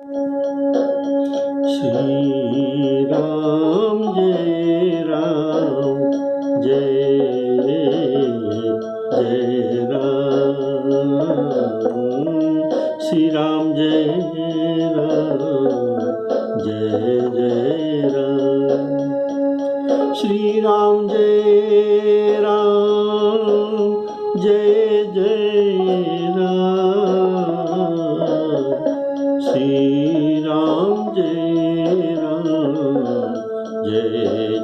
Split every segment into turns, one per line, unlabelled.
श्री राम जय राम, श्री राम जय राम, जय राम, श्री राम जय राम, जय राम, श्री राम जय राम,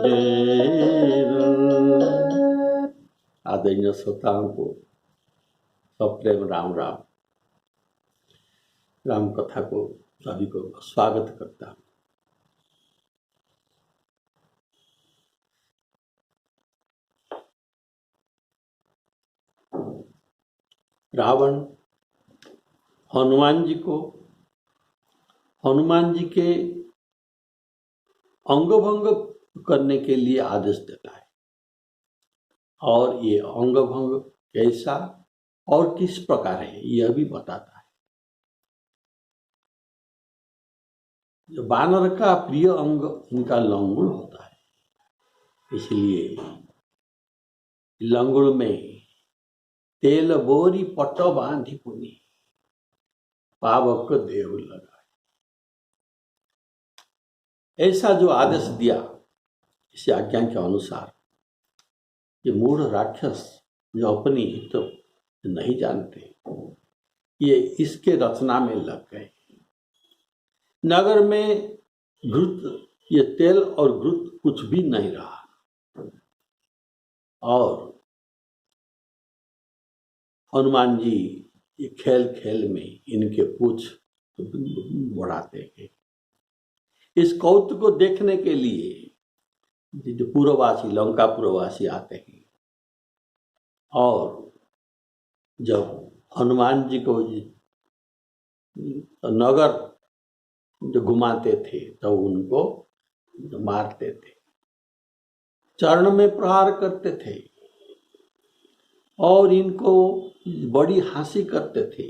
जय राम। आदरणीय श्रोताओं को सप्रेम राम राम। राम कथा को सभी को स्वागत करता हूँ। रावण हनुमान जी के अंगभंग करने के लिए आदेश देता है, और ये अंगभंग कैसा और किस प्रकार है यह भी बताता है। जो बानर का प्रिय अंग इनका लंगुल होता है, इसलिए लंगुल में तेल बोरी पट बांधी पुनी पावक देव लगा, ऐसा जो आदेश दिया, इस आज्ञा के अनुसार ये मूढ़ राक्षस जो अपनी हित तो नहीं जानते, ये इसके रचना में लग गए। नगर में घृत, ये तेल और घृत कुछ भी नहीं रहा, और हनुमान जी ये खेल खेल में इनके पूछ बढ़ाते हैं। इस कौतुक को देखने के लिए जो पूर्ववासी, लंका पूर्ववासी आते हैं, और जब हनुमान जी को नगर जो घुमाते थे तो उनको मारते थे, चरण में प्रहार करते थे, और इनको बड़ी हंसी करते थे।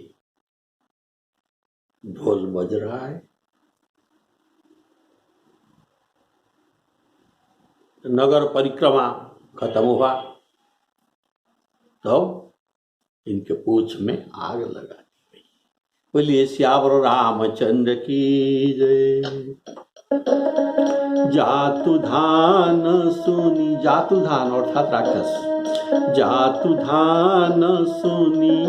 ढोल बज रहा है, नगर परिक्रमा खत्म हुआ, तो इनके पूंछ में आग लगा दी गई। बोलिए श्यावर रामचंद्र की जय। जातुधान सुनी, जातुधान अर्थात राक्षस, जातुधान सुनी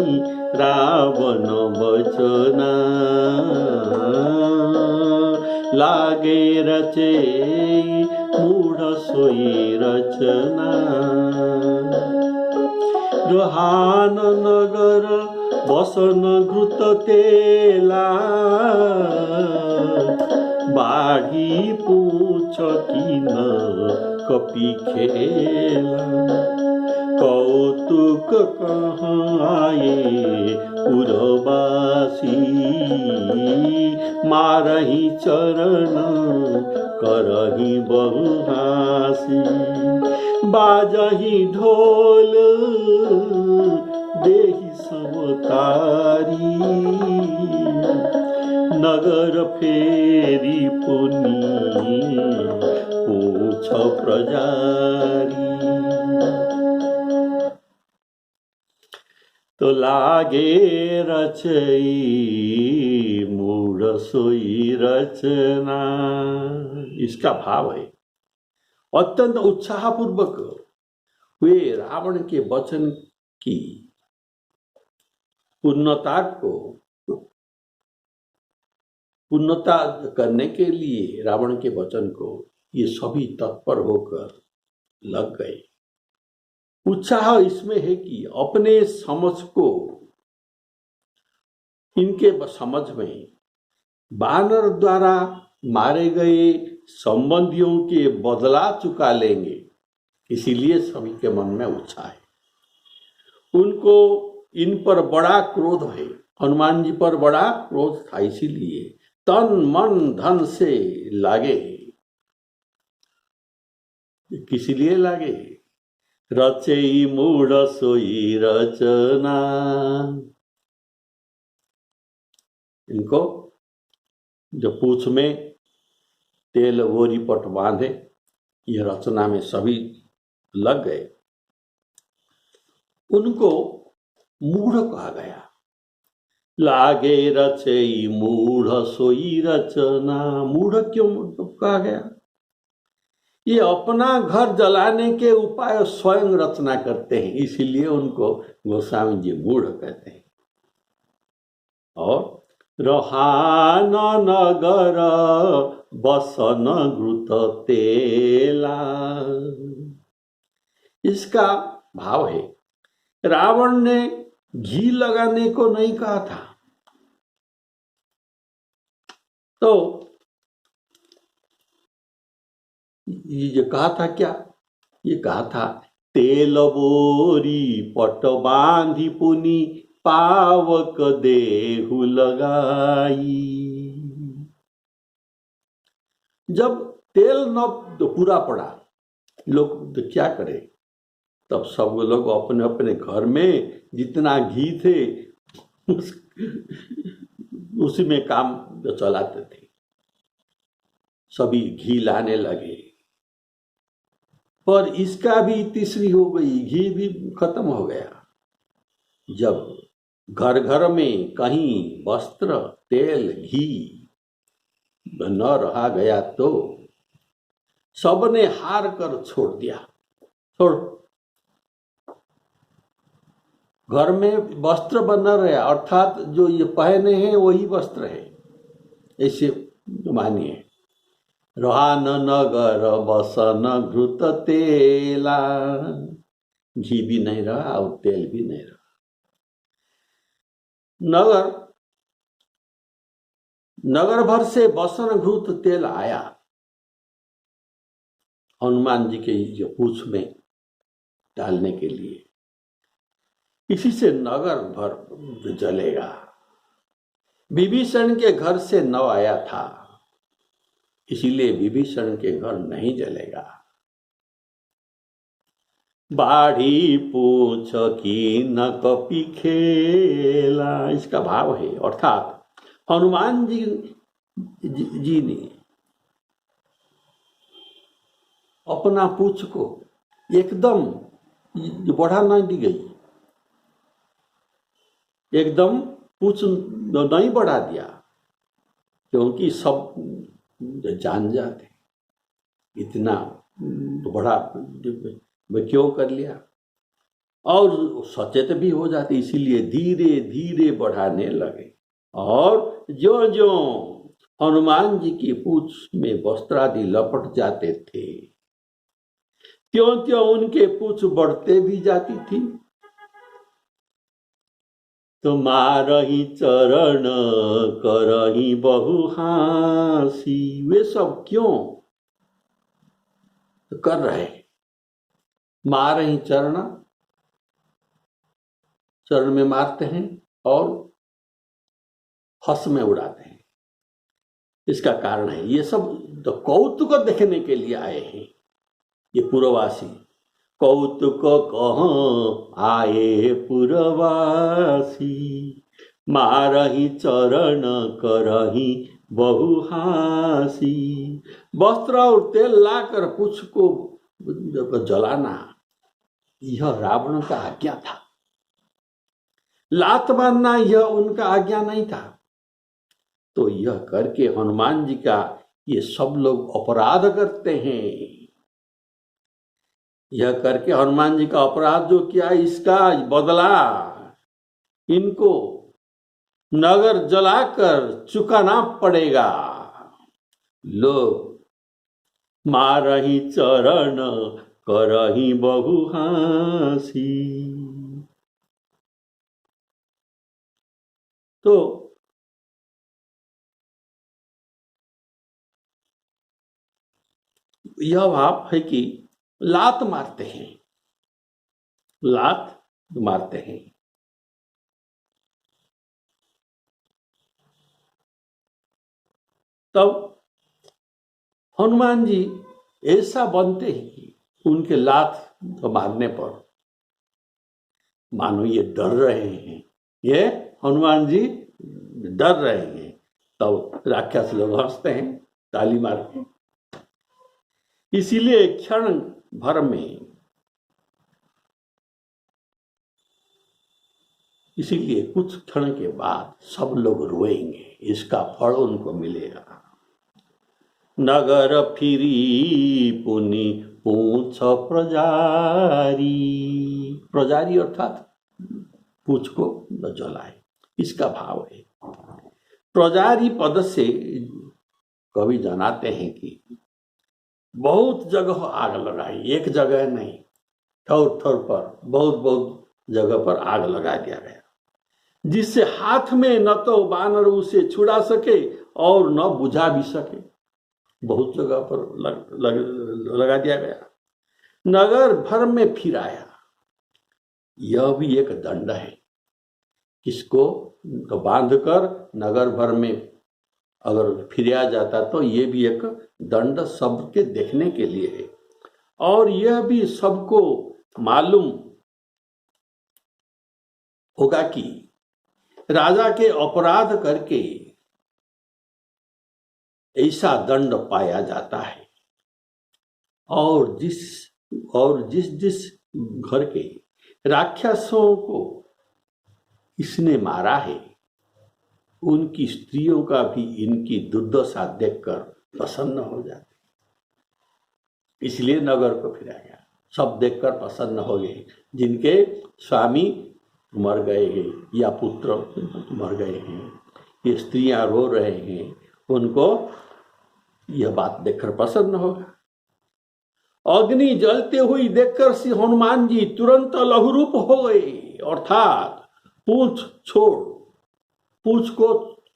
रावण बचना, लागे रचे मूढ़ सोई रचना, रोहान नगर बसन घृत तेला, बाढ़ी पूछ की न कपि खेला, कौतुक कहाँ आए पुरवासी, मारही चरण करही बहुहासी, बाजही ढोल देहि समतारी, नगर फेरी पुनी पूछ प्रजारी, तो लागे रचई मूढ़ सोई रचना। इसका भाव है अत्यंत उत्साहपूर्वक वे रावण के वचन की पूर्णता करने के लिए रावण के वचन को ये सभी तत्पर होकर लग गए। उत्साह इसमें है कि अपने समझ को, इनके समझ में बानर द्वारा मारे गए संबंधियों के बदला चुका लेंगे, इसीलिए सभी के मन में उत्साह है। उनको इन पर बड़ा क्रोध है, हनुमान जी पर बड़ा क्रोध था, इसीलिए तन मन धन से लागे। किस लिए लागे? रचई मूढ़ सोई रचना, इनको जो पूछ में तेल गोरी पट बांधे, यह रचना में सभी लग गए। उनको मूढ़ कहा गया। लागे रचई मूढ़ सोई रचना। मूढ़ क्यों कहा गया? ये अपना घर जलाने के उपाय स्वयं रचना करते हैं, इसीलिए उनको गोस्वामी जी मूढ़ कहते हैं। और रहान नगर बसन घृत तेला, इसका भाव है रावण ने घी लगाने को नहीं कहा था, तो ये जो कहा था क्या? ये कहा था तेल बोरी पट बांधी पुनी पावक देहु लगाई। जब तेल न तो पूरा पड़ा, लोग तो क्या करे, तब सब लोग अपने अपने घर में जितना घी थे उसी में काम चलाते थे। सभी घी लाने लगे, पर इसका भी तीसरी हो गई, घी भी खत्म हो गया। जब घर घर में कहीं वस्त्र तेल घी न रहा गया तो सबने हार कर छोड़ दिया। छोड़, घर में वस्त्र बना रहे, अर्थात जो ये पहने हैं वही वस्त्र है, ऐसे मानिए। रहान नगर बसन घृत तेला, घी भी नहीं रहा और तेल भी नहीं रहा। नगर भर से बसन घृत तेल आया हनुमान जी के जो पूछ में डालने के लिए, इसी से नगर भर जलेगा। विभीषण के घर से न आया था, इसीलिए विभीषण के घर नहीं जलेगा। बाढ़ी पूछ की न कपि खेला, इसका भाव है, अर्थात हनुमान जी ने अपना पूछ को एकदम बढ़ा नहीं दी गई, एकदम पूछ नहीं बढ़ा दिया, क्योंकि सब जान जाते इतना बड़ा क्यों कर लिया, और सचेत भी हो जाते, इसीलिए धीरे धीरे बढ़ाने लगे। और जो जो हनुमान जी की पूछ में वस्त्रादि लपट जाते थे, त्यों त्यों उनके पूछ बढ़ते भी जाती थी। तुम्हारही चरण करही बहुहासी, वे सब क्यों कर रहे? मारही चरण, चरण में मारते हैं और हंस में उड़ाते हैं। इसका कारण है ये सब तो कौतुक देखने के लिए आए हैं ये पुरवासी। कौतुक कहाँ आए पुरवासी, मारही चरण करही बहुहासी। वस्त्र और तेल लाकर पूछ को जलाना, यह रावण का आज्ञा था। लात मारना यह उनका आज्ञा नहीं था। तो यह करके हनुमान जी का ये सब लोग अपराध करते हैं। यह करके हनुमान जी का अपराध जो किया, इसका बदला इनको नगर जलाकर चुकाना पड़ेगा। लोग मारही चरण करही बहुहासी। तो यह भाव है कि लात मारते हैं, लात मारते हैं। तब हनुमान जी ऐसा बनते ही उनके लात मारने पर मानो ये डर रहे हैं, ये हनुमान जी डर रहे हैं। तब राक्षस लोग हंसते हैं ताली मार के। इसीलिए क्षण भर में, इसीलिए कुछ क्षण के बाद सब लोग रोएंगे, इसका फल उनको मिलेगा। नगर फिरी पुनि पूछ प्रजारी, प्रजारी अर्थात पूछ को न जलाए, इसका भाव है। प्रजारी पद से कवि जनाते हैं कि बहुत जगह आग लगाई, एक जगह नहीं, ठौर ठौर पर बहुत बहुत जगह पर आग लगा दिया गया, जिससे हाथ में न तो बानर उसे छुड़ा सके और न बुझा भी सके। बहुत जगह पर लगा दिया गया। नगर भर में फिराया, यह भी एक दंड है। इसको बांधकर नगर भर में अगर फिराया जाता तो ये भी एक दंड सबके देखने के लिए है। और यह भी सबको मालूम होगा कि राजा के अपराध करके ऐसा दंड पाया जाता है। और जिस जिस घर के राक्षसों को इसने मारा है, उनकी स्त्रियों का भी इनकी दुर्दशा देखकर प्रसन्न हो जाते, इसलिए नगर को फिराया। सब देखकर प्रसन्न हो गए, जिनके स्वामी मर गए हैं या पुत्र मर गए हैं, ये स्त्रियां रो रहे हैं, उनको यह बात देखकर प्रसन्न होगा। अग्नि जलते हुई देखकर श्री हनुमान जी तुरंत लघुरूप हो गए, अर्थात पूंछ को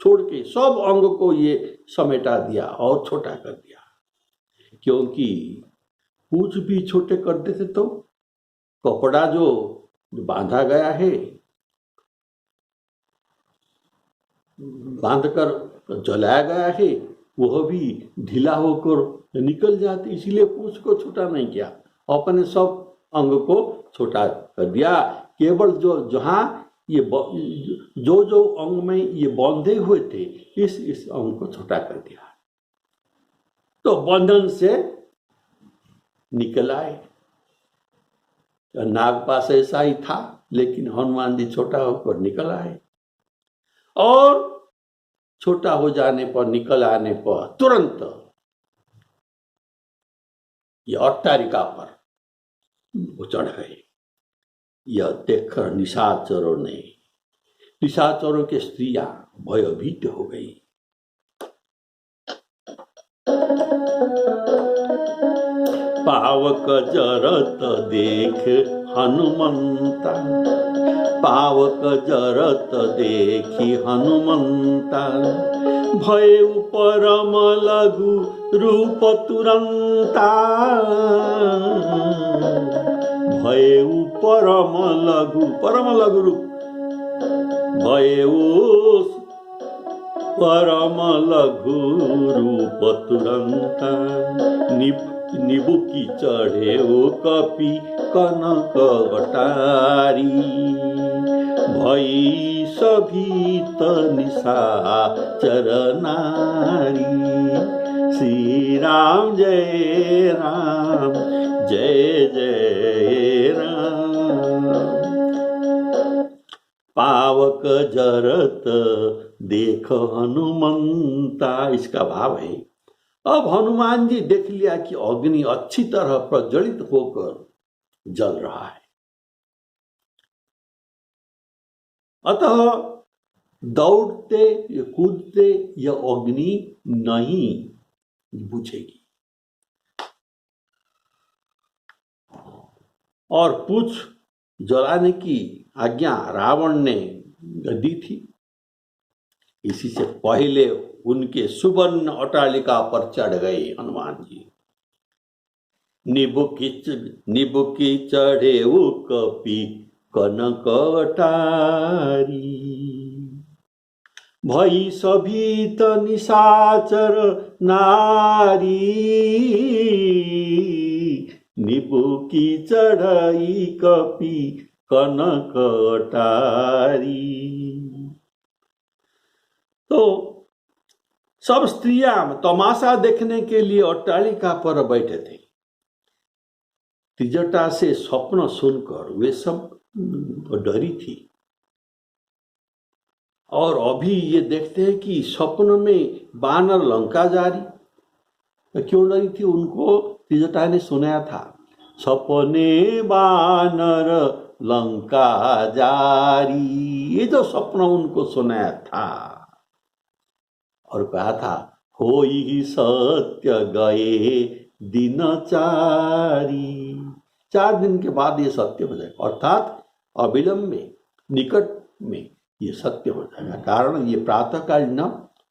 छोड़ के सब अंग को ये समेटा दिया और छोटा कर दिया। क्योंकि पूंछ भी छोटे कर देते तो कपड़ा जो बांधा गया है, बांधकर जलाया गया है, वह भी ढीला होकर निकल जाते, इसीलिए पूंछ को छोटा नहीं किया, अपने सब अंग को छोटा कर दिया। केवल जो जहां ये जो अंग में ये बंधे हुए थे, इस अंग को छोटा कर दिया, तो बंधन से निकल आए। नागपाश ऐसा ही था, लेकिन हनुमान जी छोटा होकर निकल आए। और छोटा हो जाने पर, निकल आने पर तुरंत ये अट्टारिका पर वो चढ़ गए। यह देखकर निशाचरों के स्त्रियां भयभीत हो गई। पावक जरत देख हनुमंता, पावक जरत देखी हनुमंता, भय परम लघु रूप तुरंता, भय परम लघु रूप, भय परम लघु रूप तुरंता, निबुकी चढ़े ओ कपि कनक अटारी, भई सभीत निशाचर नारी। श्री राम जय राम, जय जय राम। पावक जरत देख हनुमंता, इसका भाव है अब हनुमान जी देख लिया कि अग्नि अच्छी तरह प्रज्वलित होकर जल रहा है, अतः दौड़ते या कूदते यह अग्नि नहीं बुझेगी। और पूछ जलाने की आज्ञा रावण ने दी थी, इसी से पहले उनके सुवर्ण अट्टालिका पर चढ़ गए हनुमान जी। निबुकी चढ़े वो कपि कनक अटारी, भई सभीत निशाचर नारी, निबुकी चढ़ई कपि कनक अटारी। तो सब स्त्रियां तमाशा देखने के लिए अट्टालिका पर बैठे थे। त्रिजटा से स्वप्न सुनकर वे सब डरी थी और अभी ये देखते हैं कि स्वप्न में बानर लंका जा रही। तो क्यों डरी थी? उनको त्रिजटा ने सुनाया था, सपने बानर लंका जारी। ये जो स्वप्न उनको सुनाया था और कहा था, होई सत्य गए दिन चारी। 4 दिन के बाद ये सत्य हो जाएगा, अर्थात अविलंब में, निकट में ये सत्य हो जाएगा। कारण ये प्रातःकालीन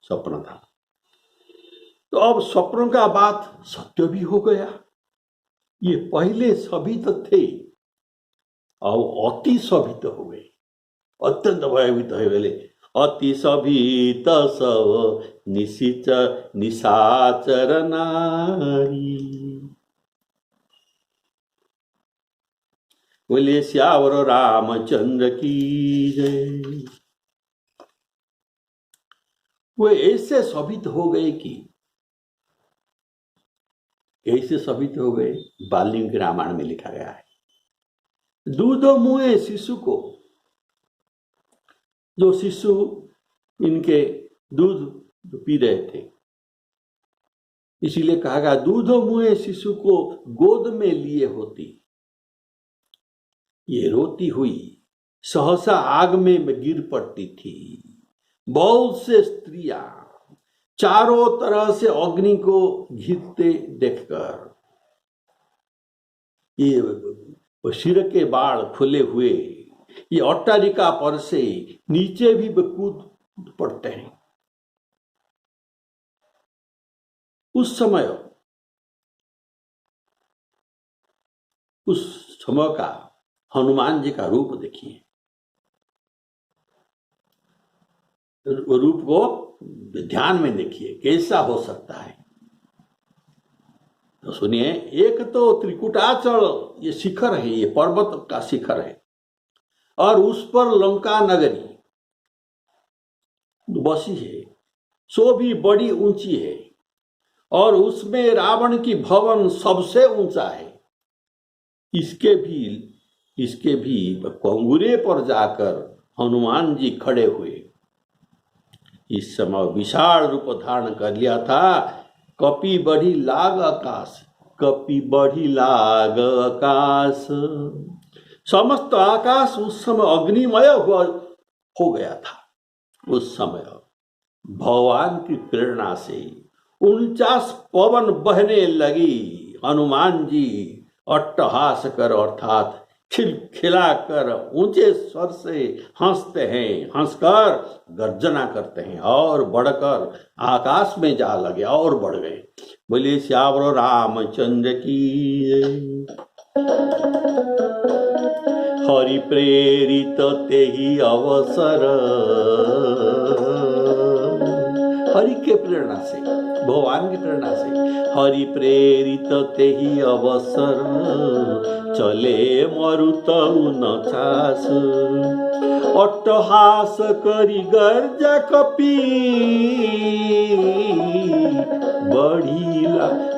स्वप्न था। तो अब स्वप्न का बात सत्य भी हो गया। ये पहले सभी तो थे, अब अति सभित हो गए, अत्यंत भयभीत हो गए। अति सभित सब निशाचर नारी। बोले श्यावर रामचंद्र की जय। वो ऐसे सभित हो गए कि ऐसे सभित हो गए, वाल्मीकि रामायण में लिखा गया है। दूध मुए शिशु को, जो शिशु इनके दूध पी रहे थे, इसीलिए कहा गया दूध मुए शिशु को गोद में लिए होती, ये रोती हुई सहसा आग में गिर पड़ती थी। बहुत से स्त्रियां चारों तरह से अग्नि को घिरते देखकर, ये सिर के बाल खुले हुए, ये अट्टालिका पर से नीचे भी कूद पड़ते हैं। उस समय का हनुमान जी का रूप देखिए। रूप को ध्यान में देखिए, कैसा हो सकता है। तो सुनिए, एक तो त्रिकुटाचल ये शिखर है, ये पर्वत का शिखर है, और उस पर लंका नगरी बसी है, सो भी बड़ी ऊंची है, और उसमें रावण की भवन सबसे ऊंचा है। इसके भी कंगुरे पर जाकर हनुमान जी खड़े हुए। इस समय विशाल रूप धारण कर लिया था। कपि बढ़ी लाग आकाश, कपि बढ़ी लाग आकाश। समस्त आकाश उस समय अग्निमय हो गया था। उस समय भगवान की प्रेरणा से 49 पवन बहने लगी। हनुमान जी अट्टहास कर अर्थात खिलखिला कर ऊंचे स्वर से हंसते हैं, हंसकर गर्जना करते हैं और बढ़कर आकाश में जा लगे और बढ़ गए। बोले श्यावर रामचंद्र की। हरि प्रेरित ते ही अवसर, हरि के प्रेरणा से, भगवान की प्रेरणा से, हरि प्रेरित ते ही अवसर, चले मरुतउ न छास। अट्टहास करी गर्जा कपि,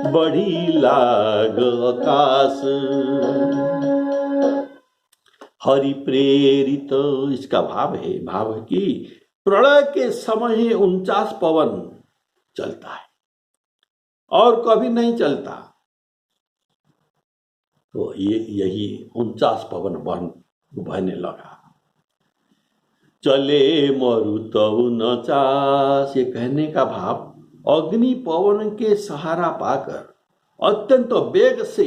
बढ़ी लाग आकाश। हरि प्रेरित, इसका भाव है कि प्रलय के समय ही 49 पवन चलता है और कभी नहीं चलता। तो यही 49 पवन बहने लगा। चले मरुतउ न चास, ये कहने का भाव अग्नि पवन के सहारा पाकर अत्यंत वेग से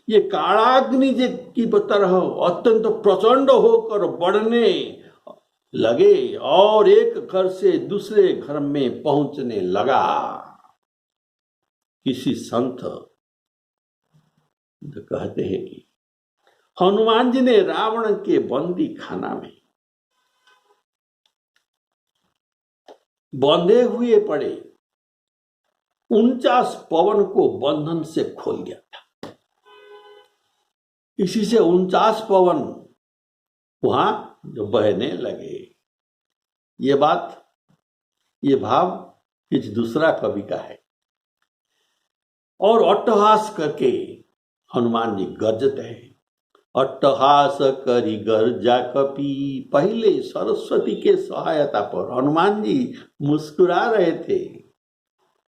ये कालाग्नि की तरह अत्यंत प्रचंड होकर बढ़ने लगे और एक घर से दूसरे घर में पहुंचने लगा। किसी संत कहते हैं कि हनुमान जी ने रावण के बंदी खाना में बंधे हुए पड़े 49 पवन को बंधन से खोल दिया था। इसी से 49 पवन वहां जो बहने लगे। ये भाव कुछ दूसरा कवि का है। और अट्टहास करके हनुमान जी गर्जते हैं। अट्टहास करी गर्जा कपी। पहले सरस्वती के सहायता पर हनुमान जी मुस्कुरा रहे थे।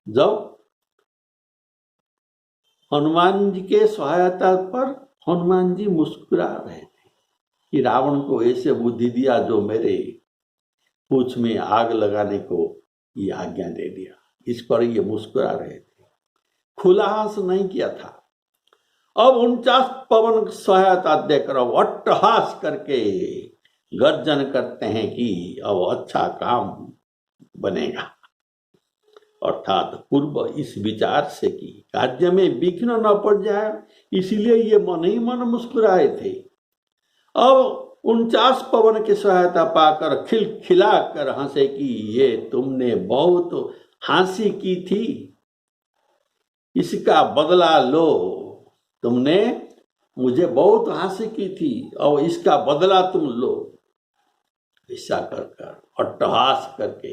जब हनुमान जी के सहायता पर हनुमान जी मुस्कुरा रहे थे कि रावण को ऐसे बुद्धि दिया जो मेरे पूंछ में आग लगाने को ये आज्ञा दे दिया। इस पर ये मुस्कुरा रहे थे, खुलाहास नहीं किया था। अब 49 पवन सहायता देकर अब अट्टहास करके गर्जन करते हैं कि अब अच्छा काम बनेगा। अर्थात पूर्व इस विचार से कि कार्य में विघ्न न पड़ जाए, इसीलिए ये मन ही मन मुस्कुराए थे। अब 49 पवन की सहायता पाकर खिलखिला कर हंसे कि ये तुमने बहुत हंसी की थी, इसका बदला लो। तुमने मुझे बहुत हंसी की थी और इसका बदला तुम लो। ऐसा कर अट्टहास करके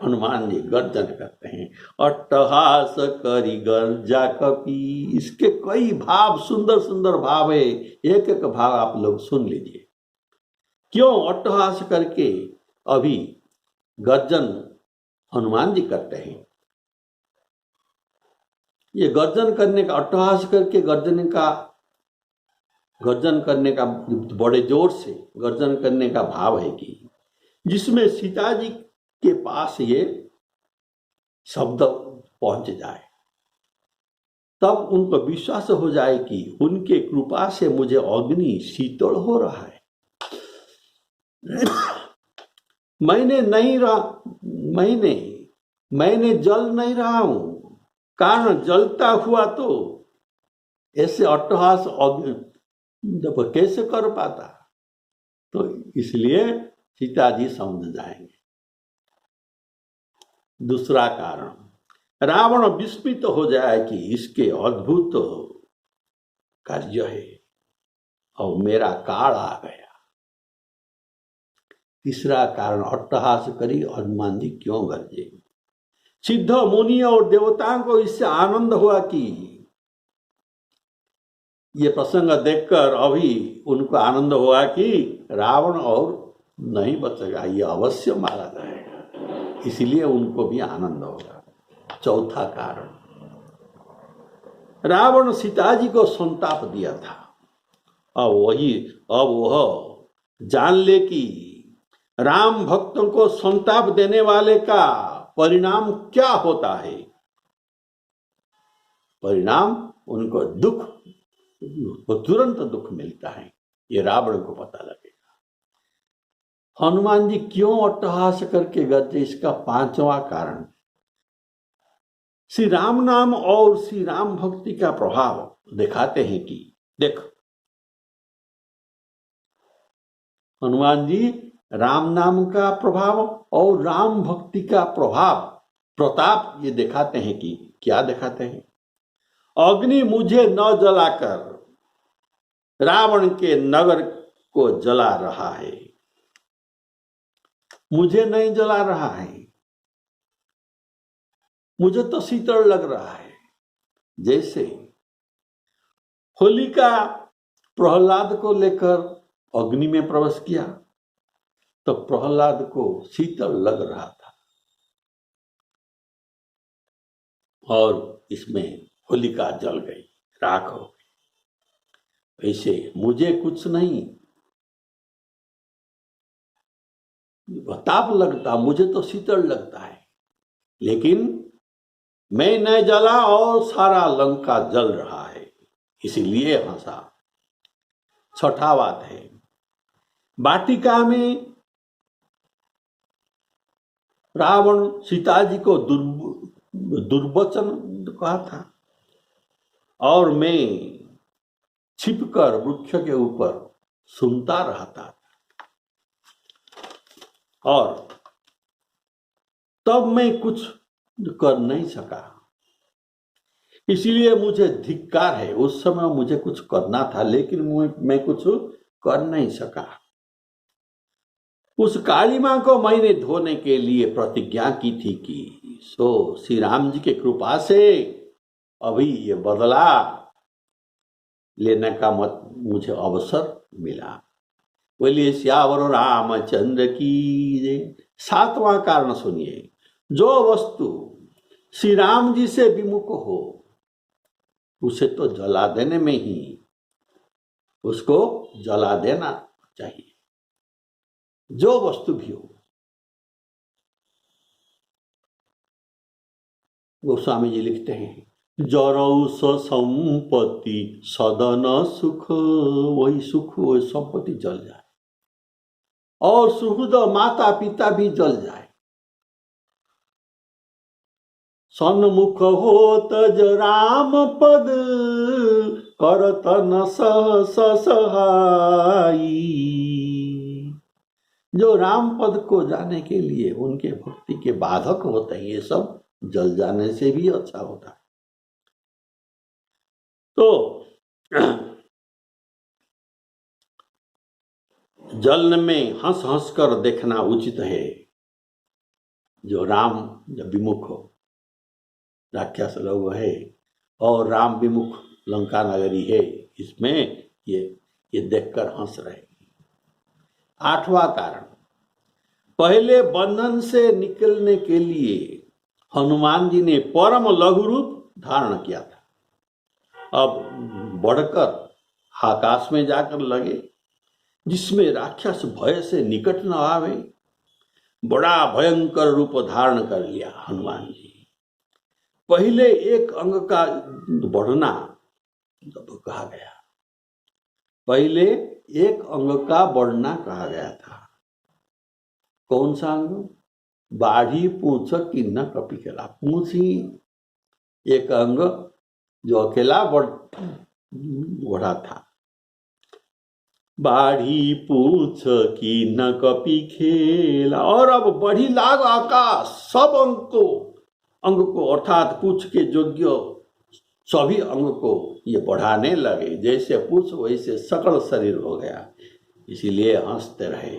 हनुमान जी गर्जन करते हैं। अट्टहास करी गर्जा कपी। इसके कई भाव, सुंदर सुंदर भाव है। एक एक भाव आप लोग सुन लीजिए। क्यों अट्टहास करके अभी गर्जन हनुमान जी करते हैं? ये गर्जन करने का, अट्टहास करके गर्जन करने का बड़े जोर से गर्जन करने का भाव है कि जिसमें सीता जी के पास ये शब्द पहुंच जाए, तब उनको विश्वास हो जाए कि उनके कृपा से मुझे अग्नि शीतल हो रहा है। मैंने जल नहीं रहा हूं, कारण जलता हुआ तो ऐसे अट्टहास कैसे कर पाता। तो इसलिए सीता जी समझ जाएंगे। दूसरा कारण, रावण विस्मित हो जाए कि इसके अद्भुत कार्य है और मेरा काल आ गया। तीसरा कारण, अट्टहास करी हनुमान जी क्यों गरजे? सिद्ध मुनि और देवताओं को इससे आनंद हुआ कि ये प्रसंग देखकर अभी उनको आनंद हुआ कि रावण और नहीं बचेगा, ये अवश्य मारा जाएगा। इसलिए उनको भी आनंद होगा। चौथा कारण, रावण सीता जी को संताप दिया था। अब वह जान ले कि राम भक्तों को संताप देने वाले का परिणाम क्या होता है। परिणाम उनको दुख, तुरंत दुख मिलता है। ये रावण को पता लगेगा। हनुमान जी क्यों अट्टहास करके गरजे? इसका पांचवा कारण, श्री राम नाम और श्री राम भक्ति का प्रभाव दिखाते हैं कि देख, हनुमान जी राम नाम का प्रभाव और राम भक्ति का प्रताप ये दिखाते हैं कि क्या दिखाते हैं? अग्नि मुझे न जलाकर रावण के नगर को जला रहा है, मुझे नहीं जला रहा है, मुझे तो शीतल लग रहा है। जैसे होलिका प्रहलाद को लेकर अग्नि में प्रवेश किया तो प्रहलाद को शीतल लग रहा था और इसमें होलिका जल गई, राख हो गई। ऐसे मुझे कुछ नहीं ताप लगता, मुझे तो शीतल लगता है, लेकिन मैं न जला और सारा लंका जल रहा है, इसीलिए हंसा। छठा बात है, वाटिका में रावण सीता जी को दुर्वचन कहा था और मैं छिपकर वृक्ष के ऊपर सुनता रहता था और तब मैं कुछ कर नहीं सका, इसीलिए मुझे धिक्कार है। उस समय मुझे कुछ करना था लेकिन मैं कुछ कर नहीं सका। उस काली मां को मैंने धोने के लिए प्रतिज्ञा की थी कि सो श्री राम जी के कृपा से अभी ये बदला लेने का मुझे अवसर मिला। बोलिए श्यावर रामचंद्र की जय। 7वां कारण सुनिए, जो वस्तु श्री राम जी से विमुख हो उसे तो जला देने में ही उसको जला देना चाहिए, जो वस्तु भी हो। गोस्वामी जी लिखते हैं, जरऊ संपत्ति सदन सुख, वही सुख वही संपत्ति जल जाए और सुहृद माता पिता भी जल जाए। सन्मुख हो तज राम पद, करत न सहाई। जो राम पद को जाने के लिए उनके भक्ति के बाधक होते हैं, ये सब जल जाने से भी अच्छा होता है। तो जल में हंस हंस कर देखना उचित है। जो राम जब विमुख हो, राक्षस लोग है और राम विमुख लंका नगरी है, इसमें ये देखकर हंस रहे। 8वां कारण, पहले बंधन से निकलने के लिए हनुमान जी ने परम लघु रूप धारण किया था। अब बढ़कर आकाश में जाकर लगे, जिसमें राक्षस भय से निकट न आवे। बड़ा भयंकर रूप धारण कर लिया हनुमान जी। पहले एक अंग का बढ़ना कहा गया, पहले एक अंग का बढ़ना कहा गया था। कौन सा अंग? बाढ़ी पूछ किन्ना कपी खेला। पूछ ही एक अंग जो अकेला बढ़ा था। बाढ़ी पूछ किन्ना कपी खेला, और अब बढ़ी लाग आकाश। सब अंग को अर्थात पूछ के योग्य सभी अंग को ये बढ़ाने लगे। जैसे पूछ वैसे सकल शरीर हो गया, इसीलिए हंसते रहे।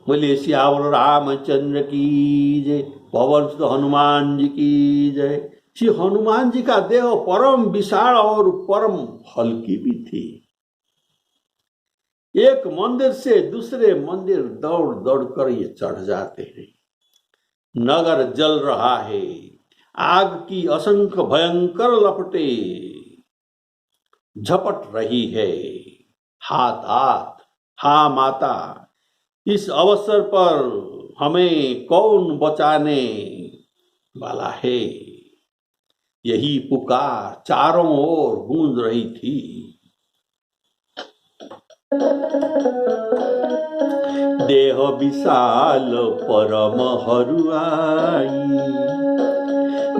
बोलिए श्यावर रामचंद्र की जय। पवन सुत हनुमान जी की जय। श्री हनुमान जी का देह परम विशाल और परम हल्की भी थी। एक मंदिर से दूसरे मंदिर दौड़ दौड़ कर ये चढ़ जाते हैं। नगर जल रहा है, आग की असंख्य भयंकर लपटे झपट रही है। हाथ हाथ, हा माता, इस अवसर पर हमें कौन बचाने वाला है? यही पुकार चारों ओर गूंज रही थी। देह विशाल परम हरुआई,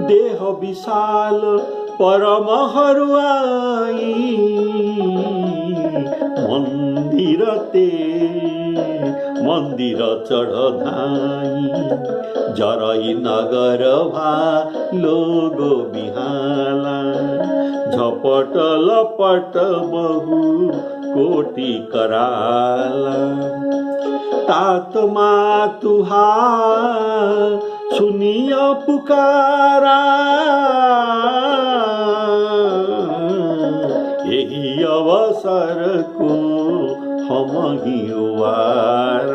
देह विशाल परम हरुआई। मंदिर चढ़ धाई, जरई नगर लोग बिहाला। झपट लपट बहु कोटि कराला। तात मातुहा सुनिया पुकारा। यही अवसर को हम ही वार।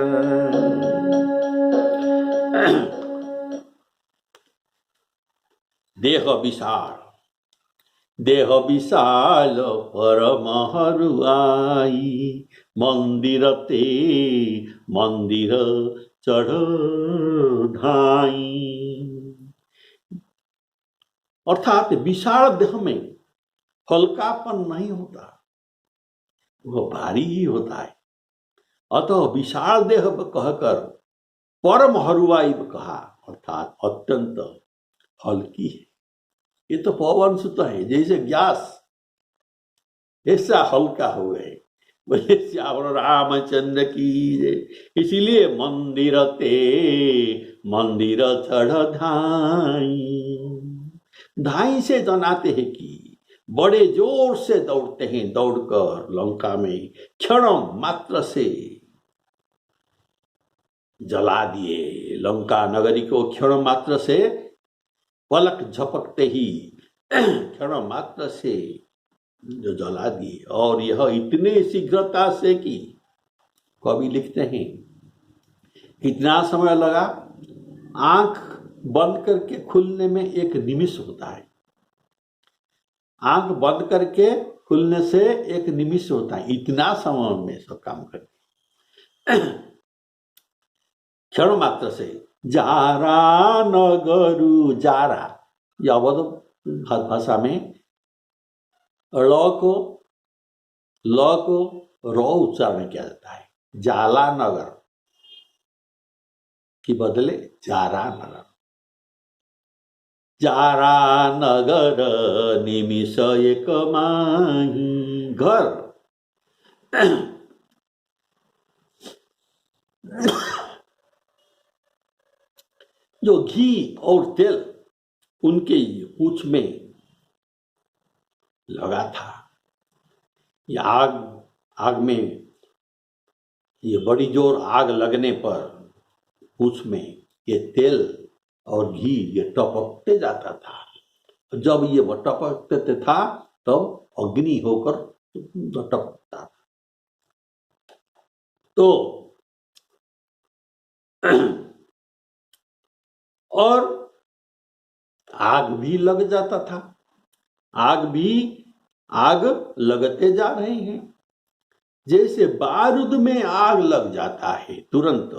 देह विशाल, देह विशाल परम हरुआई। मंदिर ते मंदिर चढ़ धाई। अर्थात विशाल देह में हल्कापन नहीं होता, वह भारी ही होता है। अतः विशाल देह कहकर परम हरुआई कहा, अर्थात अत्यंत हल्की है। ये तो पवन सुत है, जैसे गैस ऐसा हल्का हो गए। बोले श्यावर रामचंद्र की जय। इसीलिए मंदिर ते मंदिर चढ़ धाई। धाई से जनाते हैं कि बड़े जोर से दौड़ते हैं, दौड़कर लंका में क्षण मात्र से जला दिए। लंका नगरी को क्षण मात्र से, पलक झपकते ही क्षण मात्र से जो जला दिए। और यह इतने शीघ्रता से कि कवि लिखते हैं कितना समय लगा, आंख बंद करके खुलने में 1 निमिष होता है। आंख बंद करके खुलने से 1 निमिष होता है। इतना समय में सब काम करते क्षण मात्र से। जारा नगरु, जारा यह अवध भाषा में ल को र उच्चारण किया जाता है। जाला नगर के बदले जारा नगर। जारा नगर निमिष एक माही। घर जो घी और तेल उनके पूंछ में लगा था। ये आग में, ये बड़ी जोर आग लगने पर पूंछ में ये तेल और घी ये टपकते जाता था। जब ये टपकते था तब अग्नि होकर टपकता था। तो और आग भी लग जाता था। आग लगते जा रहे हैं। जैसे बारूद में आग लग जाता है तुरंत,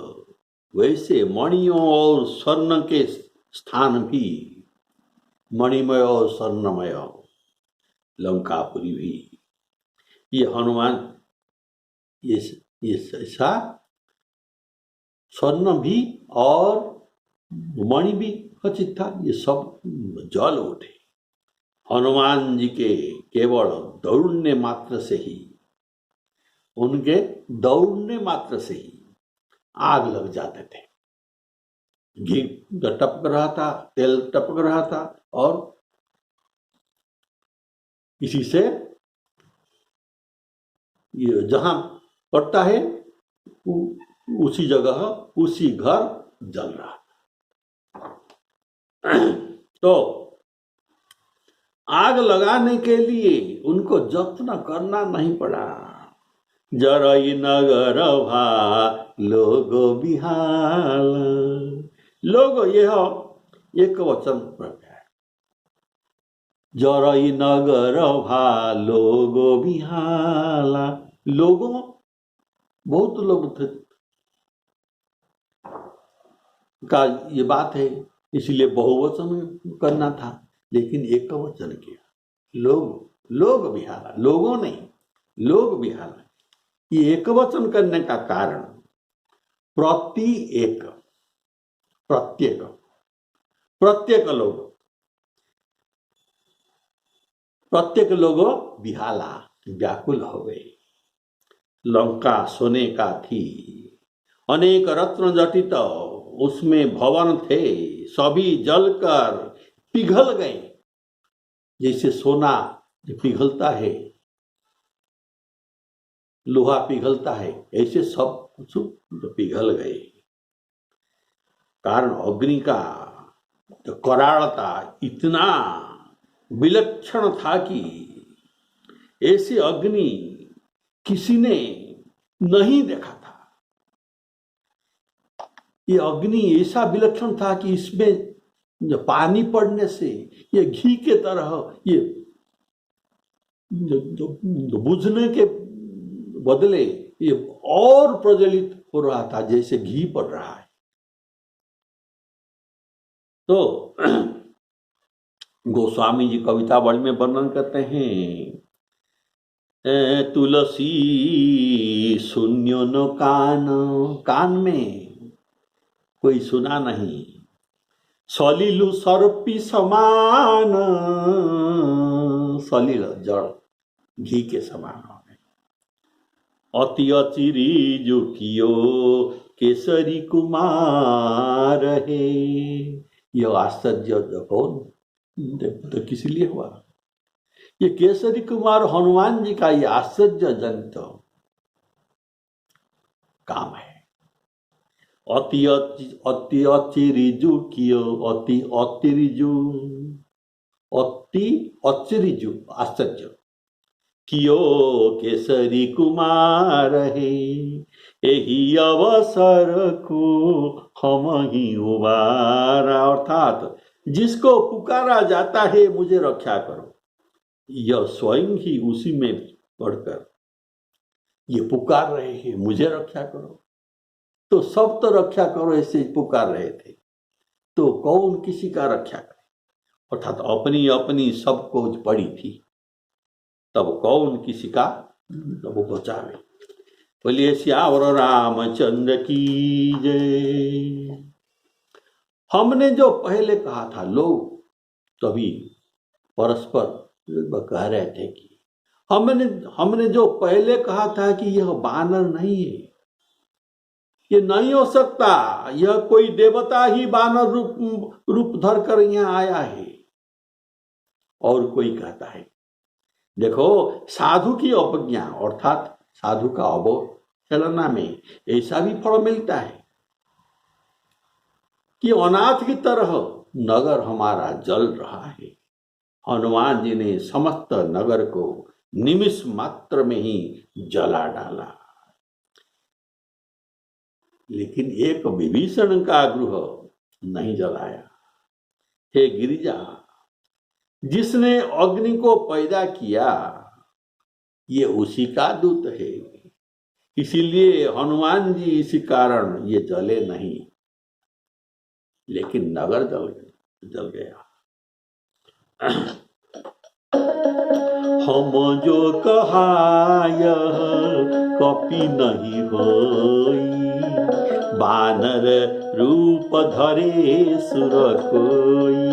वैसे मणियों और स्वर्ण के स्थान भी मणिमय और स्वर्णमय लंकापुरी भी। ये हनुमान ये ऐसा स्वर्ण भी और मणि भी खचित था। ये सब जल उठे। हनुमान जी के केवल दौड़ने मात्र से ही, उनके दौड़ने मात्र से ही आग लग जाते थे। घी टपक रहा था, तेल टपक रहा था, और इसी से ये जहां पड़ता है उसी जगह उसी घर जल रहा था। तो आग लगाने के लिए उनको जत्न करना नहीं पड़ा। जरई नगर भा लोगो बिहाल। लोगो यह एक वचन प्रत्यय है। जरई नगर भा लोगो बिहाला। लोगों बहुत लोग थे का ये बात है, इसलिए बहुवचन करना था, लेकिन एक वचन किया। लोग बिहाला, लोगों नहीं, लोग बिहाला। ये एक वचन करने का कारण प्रत्येक लोग बिहाला, व्याकुल हो गए। लंका सोने का थी, अनेक रत्न जटित उसमें भवन थे, सभी जलकर पिघल गए। जैसे सोना पिघलता है, लोहा पिघलता है, ऐसे सब कुछ पिघल गए। कारण अग्नि का कराड़ता इतना विलक्षण था कि ऐसे अग्नि किसी ने नहीं देखा था। ये अग्नि ऐसा विलक्षण था कि इसमें जो पानी पड़ने से ये घी के तरह ये बुझने के बदले ये और प्रज्वलित हो रहा था, जैसे घी पड़ रहा है। तो गोस्वामी जी कविता बल में वर्णन करते हैं, तुलसी शून्य न कान, कान में कोई सुना नहीं। सलिलु सर्पी समान, सलिल जड़ घी के समान हो गए। अति अचिरी जो कियो केसरी कुमार है। यह आश्चर्य कौन तो किस लिए हुआ? ये केसरी कुमार हनुमान जी का ये आश्चर्यजनित काम है। अति अति अति अचिरिजु कियो अति अतिरिजु अति अचिरिजु आश्चर्य कियो केसरी कुमार है यही अवसर को हम ही उबारा। अर्थात जिसको पुकारा जाता है मुझे रक्षा करो, यह स्वयं ही उसी में पढ़कर ये पुकार रहे हैं मुझे रक्षा करो, तो सब तो रक्षा करो ऐसे पुकार रहे थे, तो कौन किसी का रक्षा करे। अर्थात अपनी अपनी सबको पड़ी थी, तब कौन किसी का वो बचावे। बोलिए श्यावर रामचंद्र की जय। हमने जो पहले कहा था, लोग तभी परस्पर कह रहे थे कि हमने जो पहले कहा था कि यह बानर नहीं है, ये नहीं हो सकता, यह कोई देवता ही बानर रूप धर कर यहाँ आया है। और कोई कहता है देखो साधु की अवज्ञा अर्थात साधु का अवहेलना में ऐसा भी फल मिलता है कि अनाथ की तरह नगर हमारा जल रहा है। हनुमान जी ने समस्त नगर को निमिष मात्र में ही जला डाला, लेकिन एक विभीषण का गृह नहीं जलाया। हे गिरिजा, जिसने अग्नि को पैदा किया ये उसी का दूत है, इसीलिए हनुमान जी इसी कारण ये जले नहीं, लेकिन नगर जल गया। हम जो कहाय कपि नहीं होई, बानर रूप धरे सुर कोई,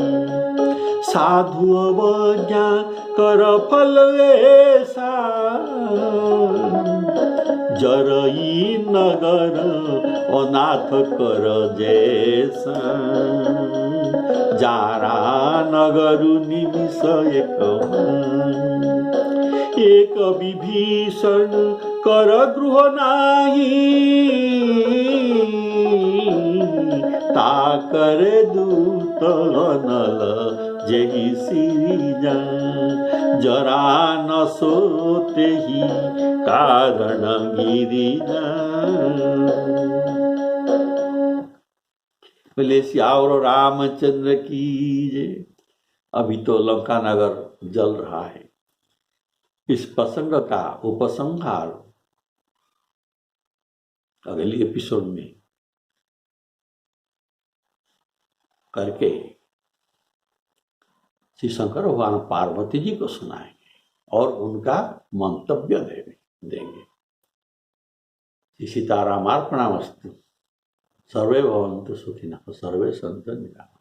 साधु अवज्ञा कर फल ऐसा, जरई नगर अनाथ कर जैसा, जारा नगर निमिष एक विभीषण कर गृह नाही, ताकर दूत नल जही सिरिजा, जरा न सोते ही कारण गिरिजा। बोले श्यावर रामचंद्र की जय। अभी तो लंका नगर जल रहा है। इस प्रसंग का उपसंहार अगली एपिसोड में करके श्री शंकर भगवान पार्वती जी को सुनाएंगे और उनका मंतव्य देंगे। श्री सीतारामार्पणामस्तु। सर्वे भवन्तु सुखिनः, सर्वे सन्तु निरामयाः।